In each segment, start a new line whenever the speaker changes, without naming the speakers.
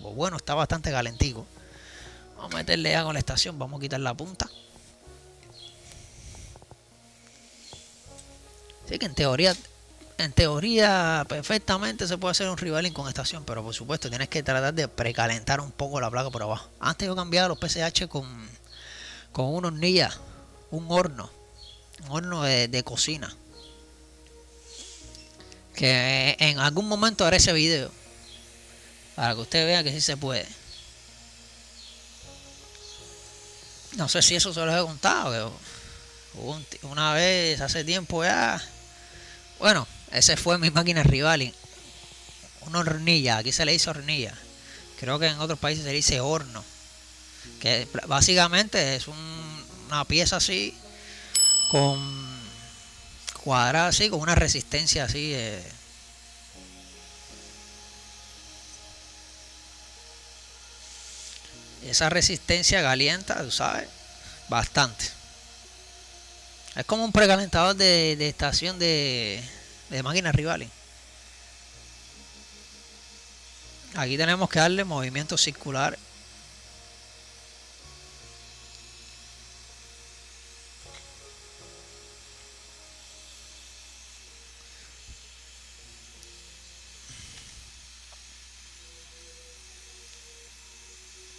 Pues bueno, está bastante calentico. Vamos a meterle ya con la estación, vamos a quitar la punta. Así que en teoría perfectamente se puede hacer un rivaling con estación, pero por supuesto tienes que tratar de precalentar un poco la placa por abajo. Antes yo cambiaba los PCH con una hornilla, un horno de cocina. Que en algún momento haré ese video para que usted vea que sí se puede. No sé si eso se los he contado, pero una vez hace tiempo ya. Bueno, ese fue mi máquina rival. Una hornilla, aquí se le dice hornilla. Creo que en otros países se le dice horno. Que básicamente es una pieza así, con cuadrada así, con una resistencia así. Esa resistencia calienta, tú sabes, bastante. Es como un precalentador de estación de máquinas rivales. Aquí tenemos que darle movimientos circulares.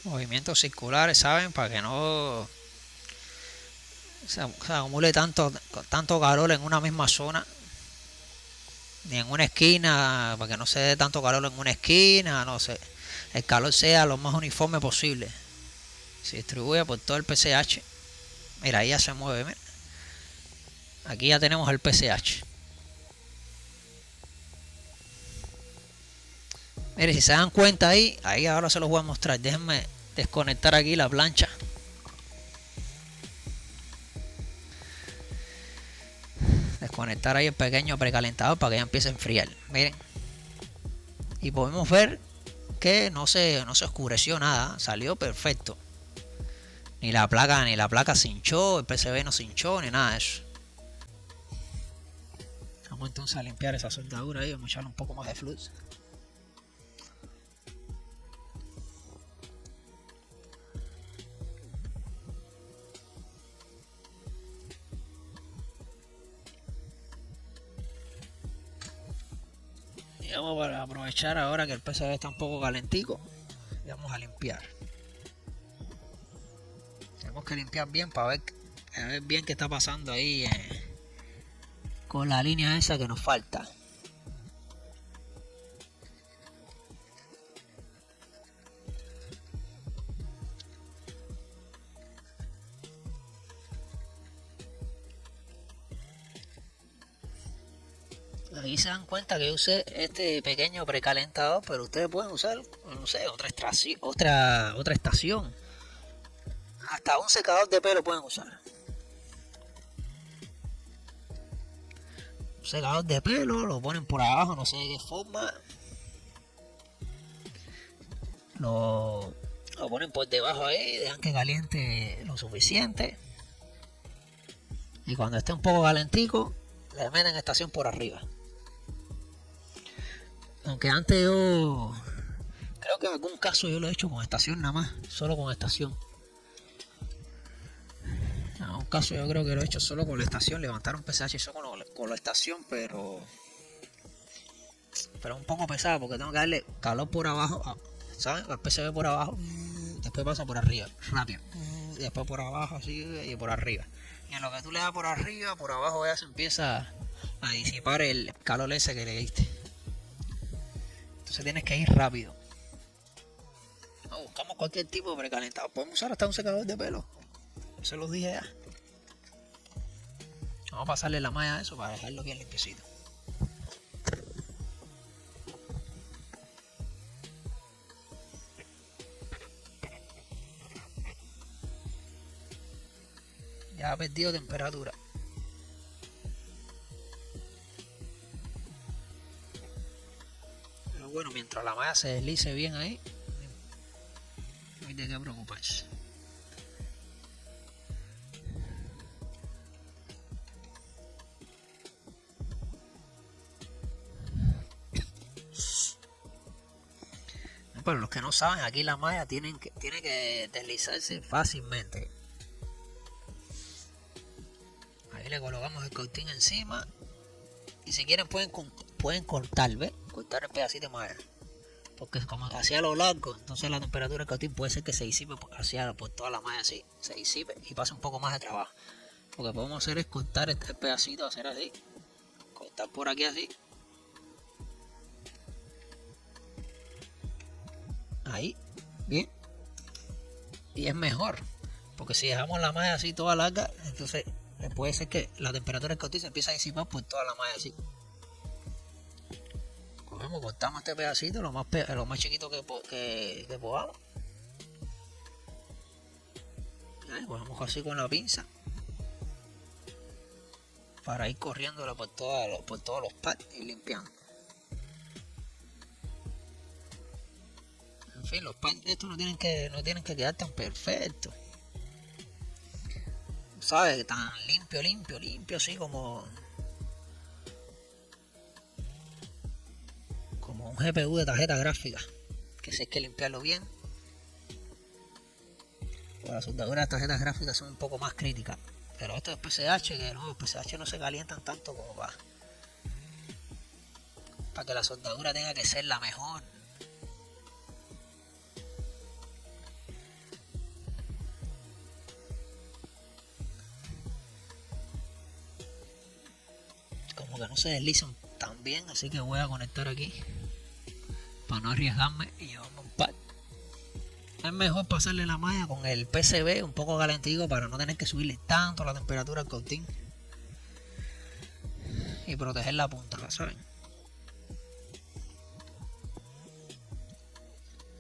Movimientos circulares, ¿saben? Para que no se acumule tanto calor en una misma zona. Ni en una esquina, para que no se dé tanto calor en una esquina, no sé. El calor sea lo más uniforme posible. Se distribuye por todo el PCH. Mira, ahí ya se mueve, mira. Aquí ya tenemos el PCH. Mire, si se dan cuenta ahí ahora se los voy a mostrar. Déjenme desconectar aquí la plancha. Desconectar ahí el pequeño precalentador para que ya empiece a enfriar. Miren. Y podemos ver que no se oscureció nada. Salió perfecto. Ni la placa se hinchó, el PCB no se hinchó, ni nada de eso. Vamos entonces a limpiar esa soldadura ahí, vamos a echarle un poco más de flux. Y vamos a aprovechar ahora que el PCB está un poco calentico y vamos a limpiar. Tenemos que limpiar bien para ver bien qué está pasando ahí con la línea esa que nos falta. Aquí se dan cuenta que yo usé este pequeño precalentador, pero ustedes pueden usar, no sé, otra estación. Hasta un secador de pelo pueden usar. Un secador de pelo, lo ponen por abajo, no sé de qué forma. Lo ponen por debajo ahí, dejan que caliente lo suficiente. Y cuando esté un poco calentico, le meten estación por arriba. Aunque antes yo creo que en algún caso yo lo he hecho con estación nada más, solo con estación. En algún caso yo creo que lo he hecho solo con la estación, levantar un PCH solo con la estación, pero un poco pesado porque tengo que darle calor por abajo, ¿saben? El PCB por abajo, después pasa por arriba, rápido, y después por abajo así y por arriba. Y en lo que tú le das por arriba, por abajo ya se empieza a disipar el calor ese que le diste. Entonces tienes que ir rápido. No, buscamos cualquier tipo de precalentado. Podemos usar hasta un secador de pelo. Se los dije ya. Vamos a pasarle la malla a eso para dejarlo bien limpiecito. Ya ha perdido temperatura. Pero bueno, mientras la malla se deslice bien ahí, no hay de qué preocuparse. para los que no saben, aquí la malla tiene que deslizarse fácilmente. Ahí le colocamos el coating encima. Y si quieren pueden cortar, ¿ves? Cortar el pedacito de malla. Porque como hacia lo largo, entonces la temperatura del coating puede ser que se disipe por toda la malla así. Se disipe y pasa un poco más de trabajo. Lo que podemos hacer es cortar este pedacito, hacer así. Cortar por aquí así. Ahí, bien. Y es mejor. Porque si dejamos la malla así toda larga, entonces puede ser que la temperatura del coating se empiece a disipar por toda la malla así. Cogemos, cortamos este pedacito lo más chiquito que podamos. Ahí, cogemos así con la pinza. Para ir corriéndolo por todos los pads y limpiando. En fin, los pads de estos no tienen que quedar tan perfectos. ¿Sabes? Tan limpio, así como un GPU de tarjeta gráfica. Que si hay que limpiarlo bien. Pues las soldaduras de tarjetas gráficas son un poco más críticas. Pero estos PCH, que no, los PCH no se calientan tanto como para que la soldadura tenga que ser la mejor. Como que no se deslizan tan bien, así que voy a conectar aquí para no arriesgarme y llevarme un pad. Es mejor pasarle la malla con el PCB un poco calentico para no tener que subirle tanto la temperatura al coating y proteger la punta, ¿saben?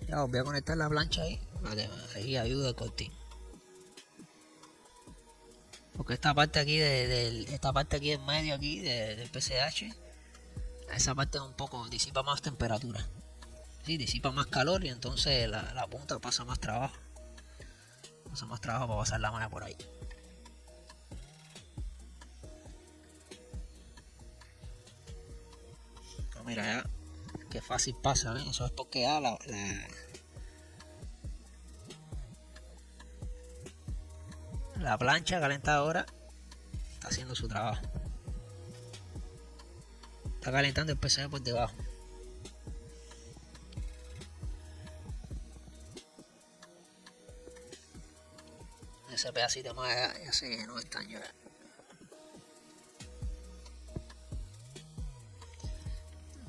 Ya os voy a conectar la plancha ahí para que ahí ayude el coating. Porque esta parte aquí esta parte aquí en medio aquí del PCH, esa parte un poco disipa más temperatura. Sí, disipa más calor y entonces la punta pasa más trabajo. Pasa más trabajo para pasar la malla por ahí. No, mira ya, qué fácil pasa, ¿ven? Eso es porque ya la plancha calentadora está haciendo su trabajo. Está calentando el PCB por debajo. Ese pedacito más ya se llenó de estaño.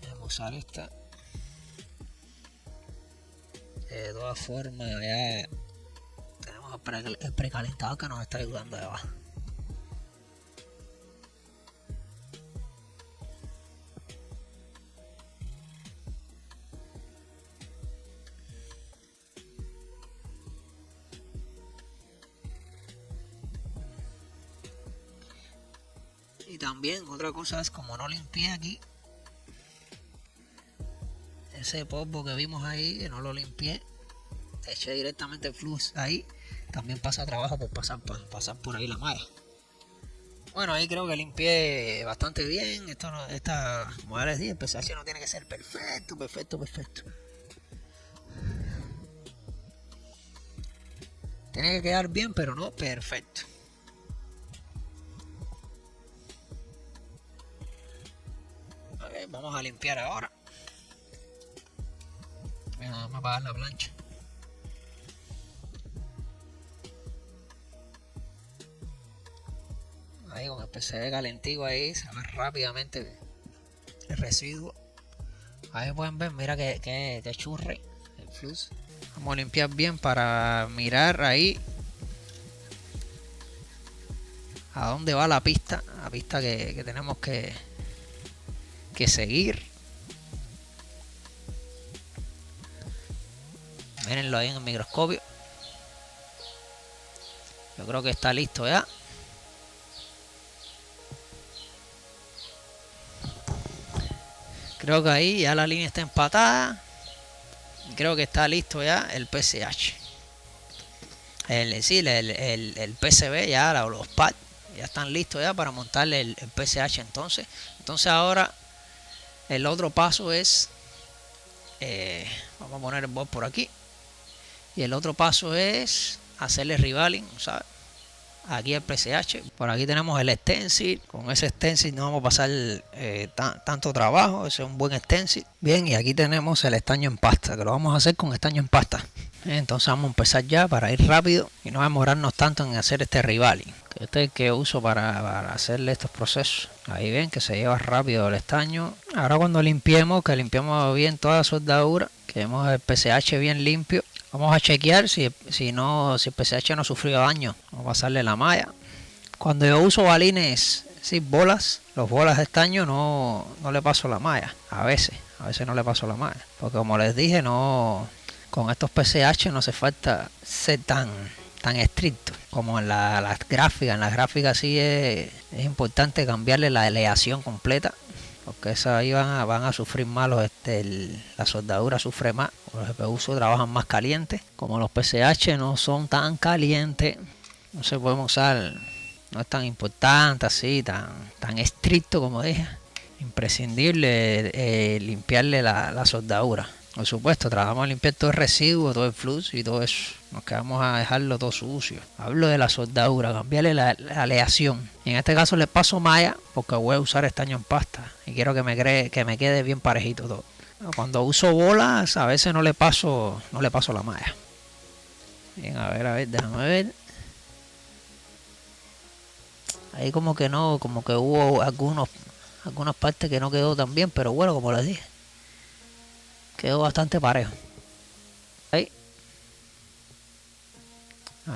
Vamos a usar esta. De todas formas, ya tenemos el precalentador que nos está ayudando de abajo. Y también otra cosa es, como no limpié aquí ese polvo que vimos ahí, que no lo limpié, eché directamente el flux ahí, también pasa trabajo por pasar por ahí la malla. Bueno, ahí creo que limpié bastante bien. Como ya les dije, el PCH no tiene que ser perfecto. Tiene que quedar bien, pero no perfecto. Okay, vamos a limpiar ahora. Vamos a apagar la plancha. Ahí con el PCB calentico ahí se va rápidamente el residuo. Ahí pueden ver, mira que churre el flux. Vamos a limpiar bien para mirar ahí a dónde va la pista que tenemos que seguir. Mírenlo ahí en el microscopio. Yo creo que está listo ya. Creo que ahí ya la línea está empatada. Creo que está listo ya el PCH. El PCB ya, los pads ya están listos ya para montarle el PCH. Entonces ahora el otro paso es Vamos a poner el bol por aquí. Y el otro paso es hacerle rivaling, ¿sabes? Aquí el PCH. Por aquí tenemos el stencil. Con ese stencil no vamos a pasar tanto trabajo. Ese es un buen stencil. Bien, y aquí tenemos el estaño en pasta, que lo vamos a hacer con estaño en pasta. Entonces vamos a empezar ya para ir rápido y no demorarnos tanto en hacer este rivaling. Este es el que uso para hacerle estos procesos. Ahí ven que se lleva rápido el estaño. Ahora cuando limpiemos, que limpiemos bien toda la soldadura, que vemos el PCH bien limpio, vamos a chequear si el PCH no sufrió daño. Vamos a pasarle la malla. Cuando yo uso balines, sí, bolas, los bolas de estaño no le paso la malla. A veces no le paso la malla. Porque como les dije, no, con estos PCH no hace falta ser tan estricto como en las gráficas. En las gráficas sí es importante cambiarle la aleación completa, porque esas ahí van a sufrir más la soldadura sufre más. Los GPU trabajan más calientes. Como los PCH no son tan calientes, no se podemos usar, no es tan importante así, tan estricto como dije. Imprescindible limpiarle la soldadura. Por supuesto, trabajamos a limpiar todo el residuo, todo el flux y todo eso. Nos quedamos a dejarlo todo sucio. Hablo de la soldadura, cambiarle la aleación. En este caso le paso malla porque voy a usar estaño en pasta. Y quiero que me quede bien parejito todo. Cuando uso bolas, a veces no le paso la malla. Bien, a ver, déjame ver. Ahí como que no, como que hubo algunas partes que no quedó tan bien, pero bueno, como les dije, quedó bastante parejo. Ahí.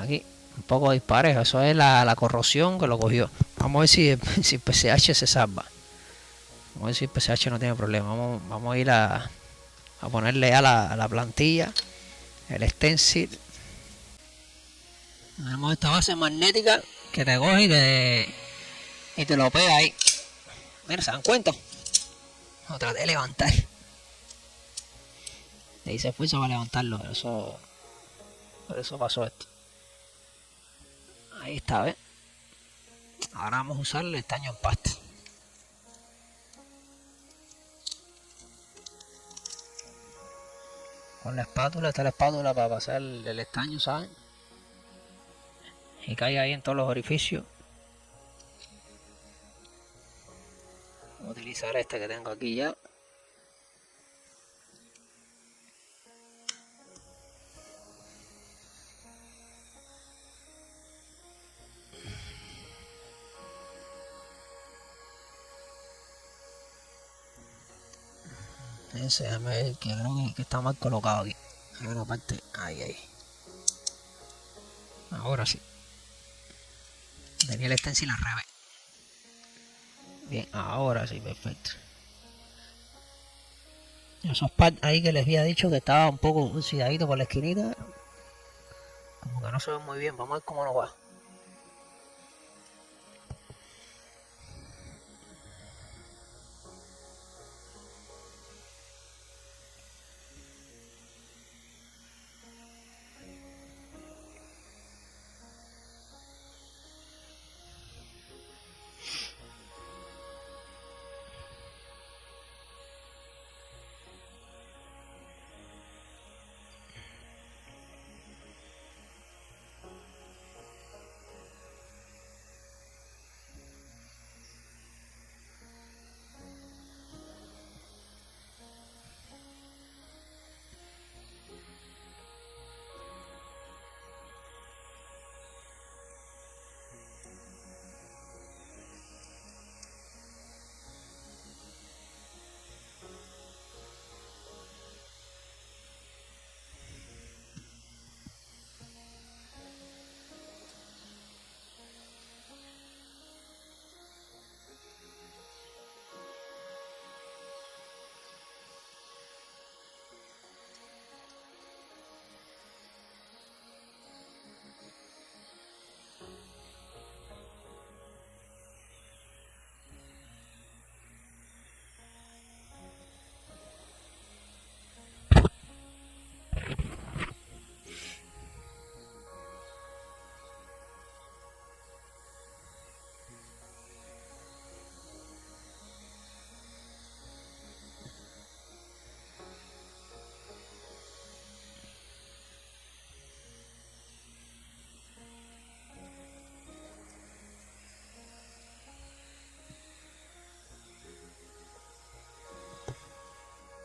Aquí, un poco disparejo. Eso es la corrosión que lo cogió. Vamos a ver si el PCH se salva. Vamos a ver si el PCH no tiene problema. Vamos a ir a ponerle ya la plantilla, el stencil. Tenemos esta base magnética que te coge y te lo pega ahí. Mira, ¿se dan cuenta? Lo traté de levantar. Le hice esfuerzo para levantarlo, por eso pasó esto. Ahí está, ¿ves? Ahora vamos a usar el estaño en pasta. Con la espátula, está la espátula para pasar el estaño, ¿saben? Y cae ahí en todos los orificios. Voy a utilizar este que tengo aquí ya. Ese, déjame ver, que creo que está mal colocado aquí. Hay una parte, ahí. Ahora sí. Tenía el stencil al revés. Bien, ahora sí, perfecto. Esos pads ahí que les había dicho que estaba un poco oxidadito por la esquinita, como que no se ve muy bien. Vamos a ver cómo nos va.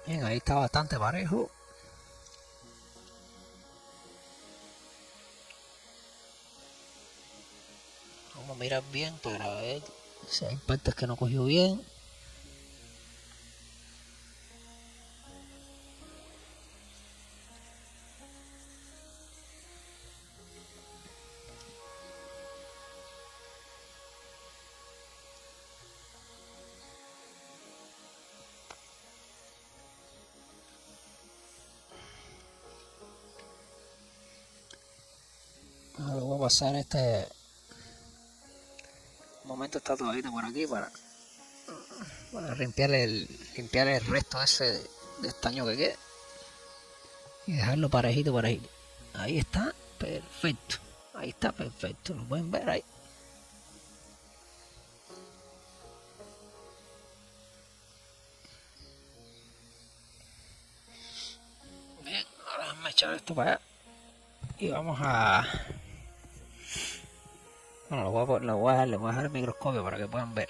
Bien, ahí está bastante parejo. Vamos a mirar bien para ver si hay partes que no cogió bien. Ahora voy a pasar este momento, está todavía por aquí para limpiar el resto ese de estaño que quede y dejarlo parejito, parejito. Ahí está, perfecto. Ahí está, perfecto. Lo pueden ver ahí. Bien, ahora déjame echar esto para allá y vamos a... Bueno, le voy a dejar el microscopio para que puedan ver.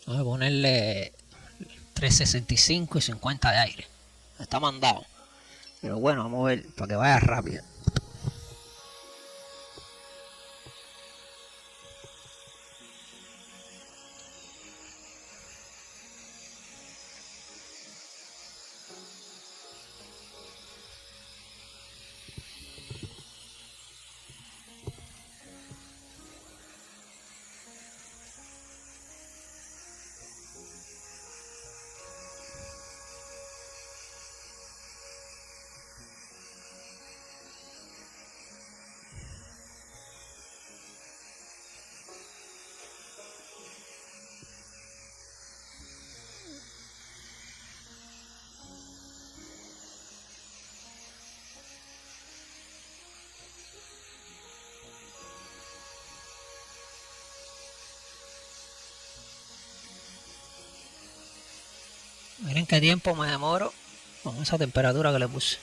Vamos a ponerle 365 y 50 de aire. Está mandado. Pero bueno, vamos a ver para que vaya rápido. Miren qué tiempo me demoro con esa temperatura que le puse.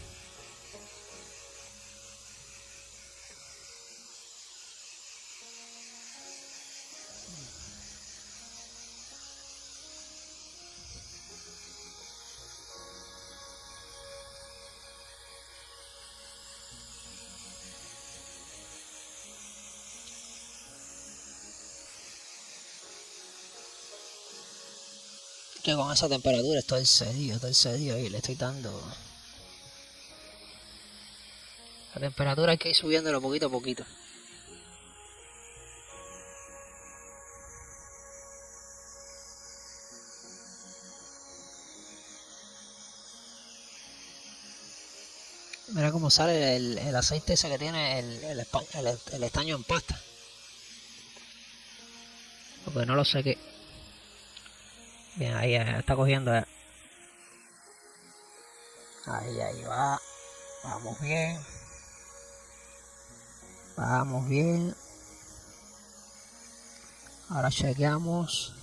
Que con esa temperatura estoy cedido y le estoy dando. La temperatura hay que ir subiéndolo poquito a poquito. Mira cómo sale el aceite ese que tiene el estaño en pasta. Porque no lo sé qué. Bien, ahí está cogiendo. Ahí va. Vamos bien. Vamos bien. Ahora chequeamos.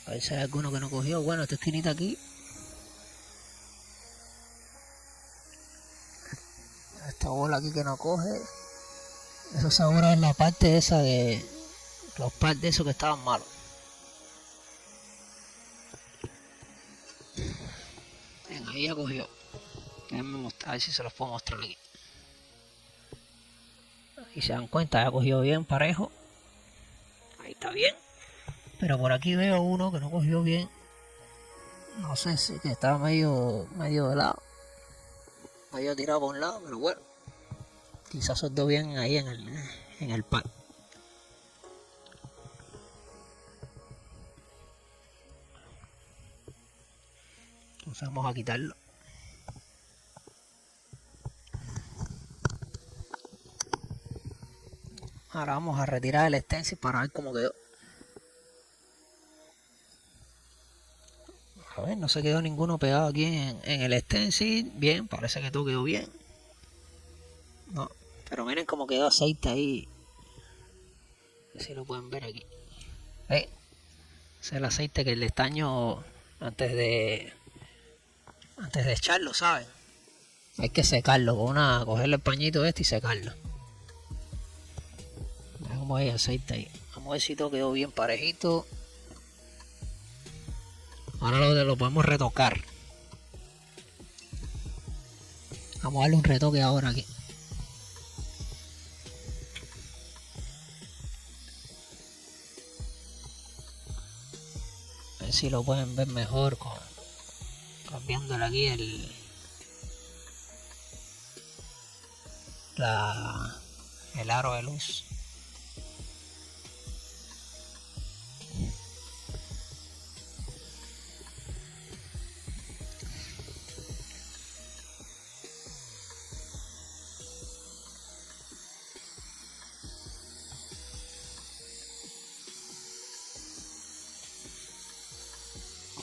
A ver si hay alguno que no cogió. Bueno, esta esquinita aquí. Esta bola aquí que no coge. Eso seguro es la parte esa de los par de esos que estaban malos. Venga, ahí ya cogió. A ver si se los puedo mostrar aquí. Ahí se dan cuenta, ya cogió bien parejo. Ahí está bien. Pero por aquí veo uno que no cogió bien. No sé si que estaba medio de lado. Medio tirado por un lado, pero bueno. Quizás soldó bien ahí en el par. Entonces vamos a quitarlo. Ahora vamos a retirar el stencil para ver cómo quedó. A ver, no se quedó ninguno pegado aquí en el stencil. Bien, parece que todo quedó bien. No, pero miren cómo quedó aceite ahí. A ver si lo pueden ver aquí. Ese es el aceite que el estaño antes de antes de echarlo, ¿sabes? Hay que secarlo cogerle el pañito este y secarlo. Mira cómo hay aceite ahí. Vamos a ver si todo quedó bien parejito. Ahora lo podemos retocar. Vamos a darle un retoque ahora aquí. A ver si lo pueden ver mejor cambiándole aquí el aro de luz.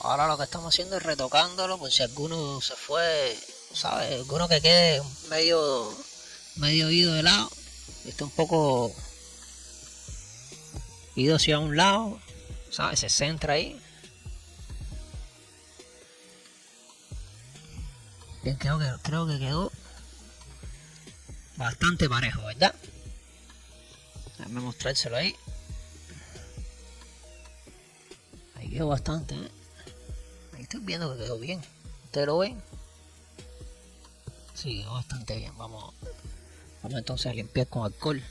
Ahora lo que estamos haciendo es retocándolo por si alguno se fue, ¿sabes? Alguno que quede medio ido de lado. Está un poco ido hacia un lado, ¿sabes? Se centra ahí. Bien, creo que quedó bastante parejo, ¿verdad? Déjame mostrárselo ahí. Ahí quedó bastante, ¿eh? Ahí estoy viendo que quedó bien. ¿Ustedes lo ven? Sí, quedó bastante bien. Vamos entonces a limpiar con alcohol.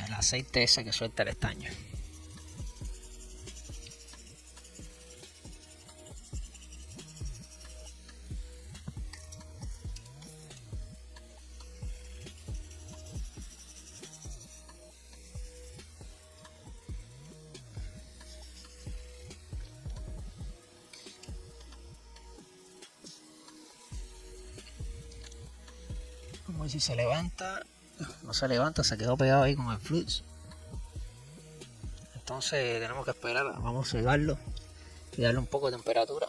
El aceite ese que suelta el estaño. Vamos a ver si se levanta. No se levanta, se quedó pegado ahí con el flux. Entonces tenemos que esperar, vamos a cegarlo y darle un poco de temperatura.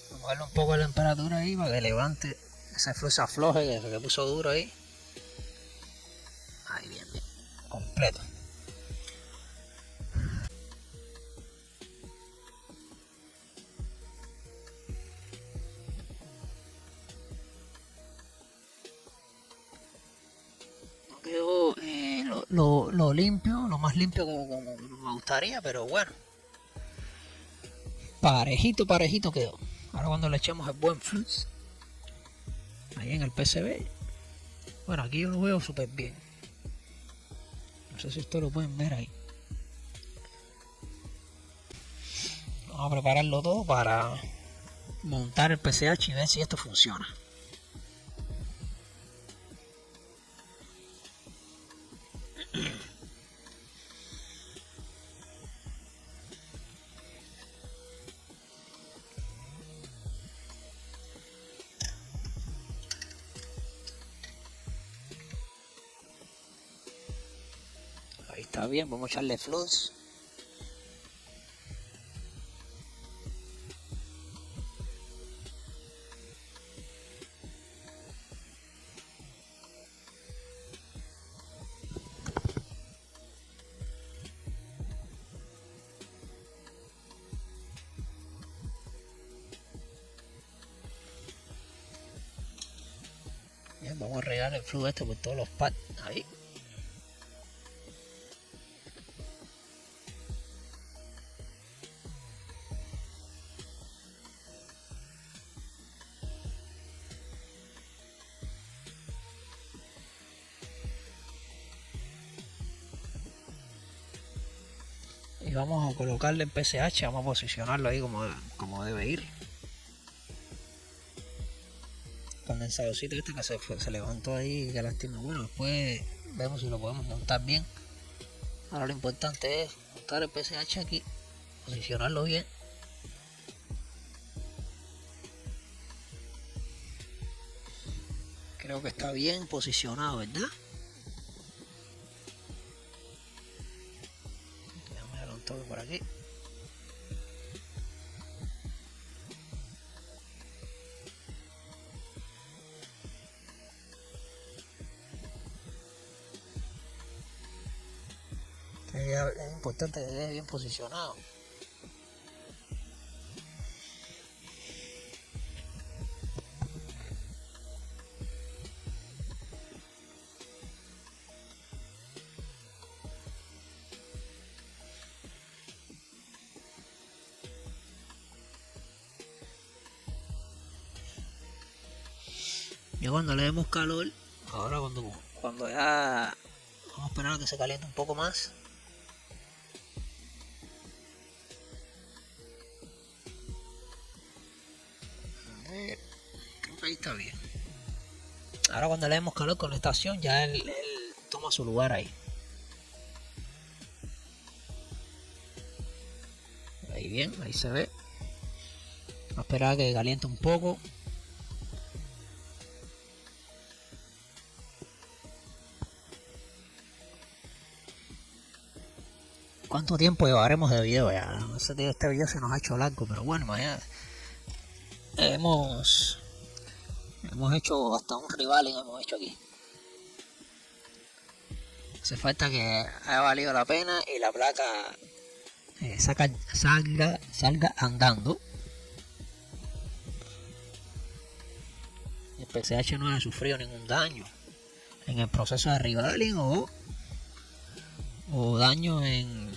Vamos a darle un poco de temperatura ahí para que levante ese flux, afloje que se puso duro ahí. Ahí bien, completo. Quedó lo limpio, lo más limpio como me gustaría, pero bueno. Parejito quedó. Ahora cuando le echemos el buen flux ahí en el PCB. Bueno, aquí yo lo veo súper bien. No sé si ustedes lo pueden ver ahí. Vamos a prepararlo todo para montar el PCH y ver si esto funciona. Ahí está bien, vamos a echarle flux. Bien, vamos a regar el flux este por todos los pads. Ahí. Y vamos a colocarle el PCH, vamos a posicionarlo ahí como debe ir. Condensadorcito este que se levantó ahí, que lástima. Bueno, después vemos si lo podemos montar bien. Ahora lo importante es montar el PCH aquí, posicionarlo bien. Creo que está bien posicionado, ¿verdad? Déjame darle un toque por aquí. Es importante que quede bien posicionado. Ya cuando le demos calor, ahora cuando ya vamos a esperar a que se caliente un poco más. A ver, creo que ahí está bien. Ahora cuando le demos calor con la estación, ya él toma su lugar ahí. Ahí bien, ahí se ve. Vamos a esperar a que caliente un poco. ¿Cuánto tiempo llevaremos de video ya? Este video se nos ha hecho largo, pero bueno, imagínate. Hemos hecho hasta un rivaling, hemos hecho aquí. Hace falta que haya valido la pena y la placa salga andando. El PCH no haya sufrido ningún daño en el proceso de rivaling o daño en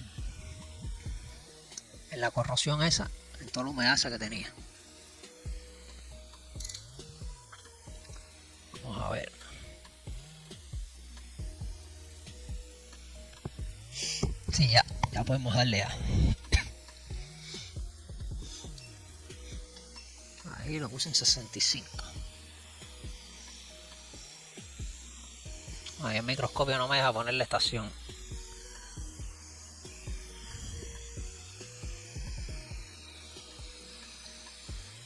la corrosión esa, en toda la humedad que tenía. Vamos a ver. Sí, ya podemos darle ya. Ahí lo puse en 65. Ahí el microscopio no me deja poner la estación.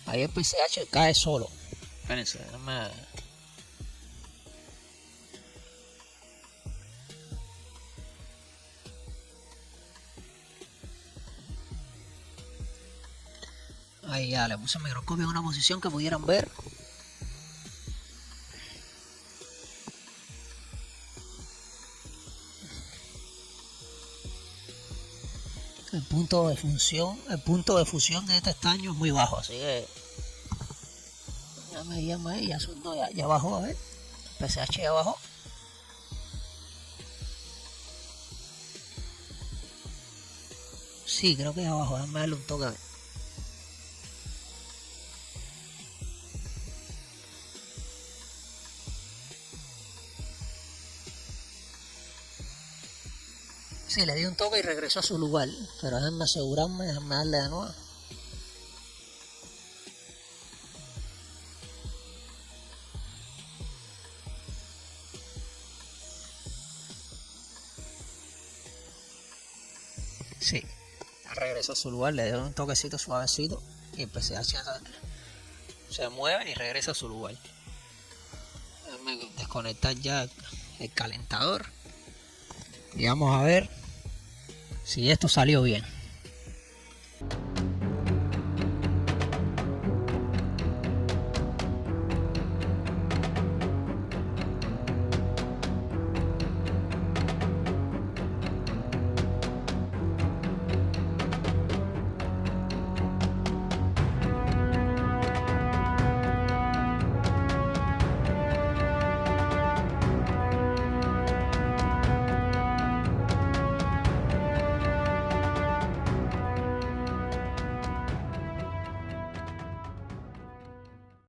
Ahí el PCH cae solo. Espérense, déjame. Ahí ya le puse el microscopio en una posición que pudieran ver. El punto de fusión de este estaño es muy bajo, así que ya bajó, a ver. PCH ya bajó. Sí, creo que ya bajó, déjame darle un toque a ver. Sí, le di un toque y regresó a su lugar, pero déjame asegurarme, déjame darle de nuevo. Sí, regresó a su lugar, le doy un toquecito suavecito y el PCH se mueve y regresa a su lugar. Déjame desconectar ya el calentador y vamos a ver si esto salió bien.